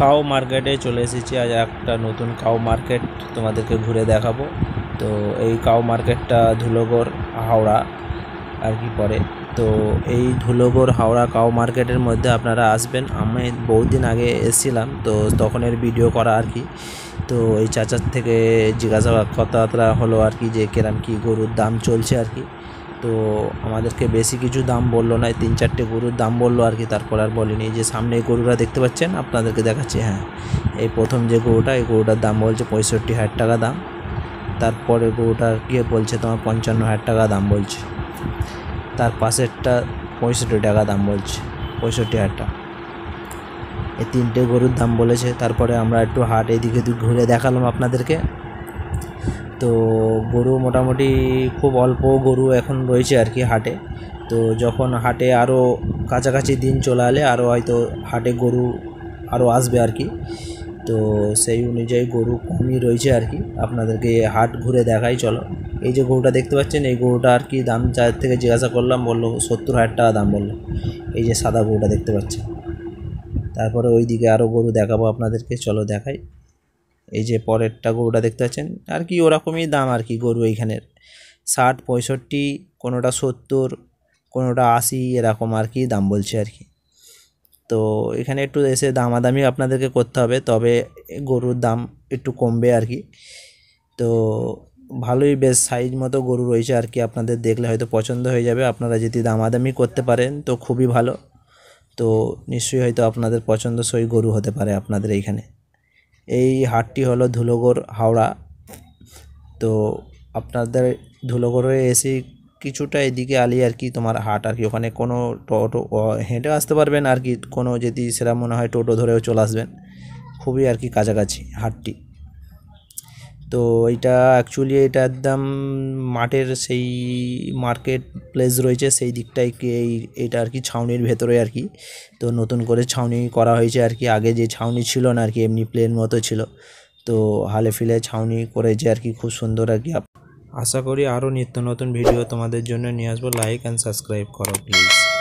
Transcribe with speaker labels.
Speaker 1: Cow মার্কেটে চলে এসেছি। আজ একটা নতুন কাউ মার্কেট তোমাদেরকে ঘুরে দেখাবো। তো এই কাউ মার্কেটটা ধুলোগড় হাওড়া আর কি পড়ে। তো এই ধুলোগড় হাওড়া কাউ মার্কেটের মধ্যে আপনারা আসবেন। আমি বহুদিন আগে এসেছিলাম, তো তখনের ভিডিও করা আর কি। তো এই চাচার থেকে জিজ্ঞাসা কথাবার্তা হলো আর কি, যে কেরাম কী গরুর দাম চলছে আর কি। তো আমাদেরকে বেশি কিছু দাম বললো না, 3-4টে গরুর দাম বললো আর কি। তারপর আর বলিনি। যে সামনে এই গরুটা দেখতে পাচ্ছেন, আপনাদেরকে দেখাচ্ছি। হ্যাঁ, এই প্রথম যে গরুটা, এই গরুটার দাম বলছে 65,000 টাকা দাম। তারপরে গরুটার গিয়ে বলছে তোমার 55,000 টাকা দাম বলছে। তার পাশেরটা 65 টাকা দাম বলছে, 65,000 টাকা। এই 3টে গরুর দাম বলেছে। তারপরে আমরা একটু হাট এদিকে ঘুরে দেখালাম আপনাদেরকে। তো গরু মোটামুটি খুব অল্প গরু এখন রয়েছে আর কি হাটে। তো যখন হাটে আরও কাছাকাছি দিন চলে এলে আরও হয়তো হাটে গরু আরও আসবে আর কি। তো সেই অনুযায়ী গরু কমই রয়েছে আর কি। আপনাদেরকে হাট ঘুরে দেখাই চলো। এই যে গরুটা দেখতে পাচ্ছেন, এই গরুটা আর কি দাম যার থেকে জিজ্ঞাসা করলাম, বললো 70,000 টাকা দাম বললো। এই যে সাদা গরুটা দেখতে পাচ্ছেন। তারপরে ওই দিকে আরও গরু দেখাবো আপনাদেরকে, চলো দেখাই। এই যে পরেরটা গরুটা দেখতে পাচ্ছেন আর কি, ওরকমই দাম আর কি গরু এইখানের। 60, 65, কোনোটা 70, কোনোটা 80, এরকম আর কি দাম বলছে আর কি। তো এখানে একটু এসে দামাদামি আপনাদেরকে করতে হবে, তবে গরুর দাম একটু কমবে আর কি। তো ভালোই বেশ সাইজ মতো গরু রয়েছে আর কি। আপনাদের দেখলে হয়তো পছন্দ হয়ে যাবে। আপনারা যদি দামাদামি করতে পারেন তো খুবই ভালো। তো নিশ্চয়ই হয়তো আপনাদের পছন্দসই গরু হতে পারে আপনাদের এইখানে। এই হাটটি হলো ধুলোগড় হাওড়া। তো আপনাদের ধুলোগড়ে এসে কিছুটা এদিকে আলি আর কি তোমার হাট আর কি। ওখানে কোনো টোটো হেঁটে আসতে পারবেন আর কি। কোনো যদি সেটা মনে হয় টোটো ধরেও চলে আসবেন। খুবই আর কি কাছাকাছি হাটটি। তো এটা অ্যাকচুয়ালি এটা একদম মাঠের সেই মার্কেট প্লেস রয়েছে সেই দিকটায় কি এইটা আর কি ছাউনির ভেতরে আর কি। তো নতুন করে ছাউনি করা হয়েছে আর কি। আগে যে ছাউনি ছিল না আর কি, এমনি প্লেন মতো ছিল। তো হালে ফিলে ছাউনি করেছে আর কি, খুব সুন্দর আর কি। আশা করি আরও নিত্য নতুন ভিডিও তোমাদের জন্য নিয়ে আসবো। লাইক অ্যান্ড সাবস্ক্রাইব করো প্লিজ।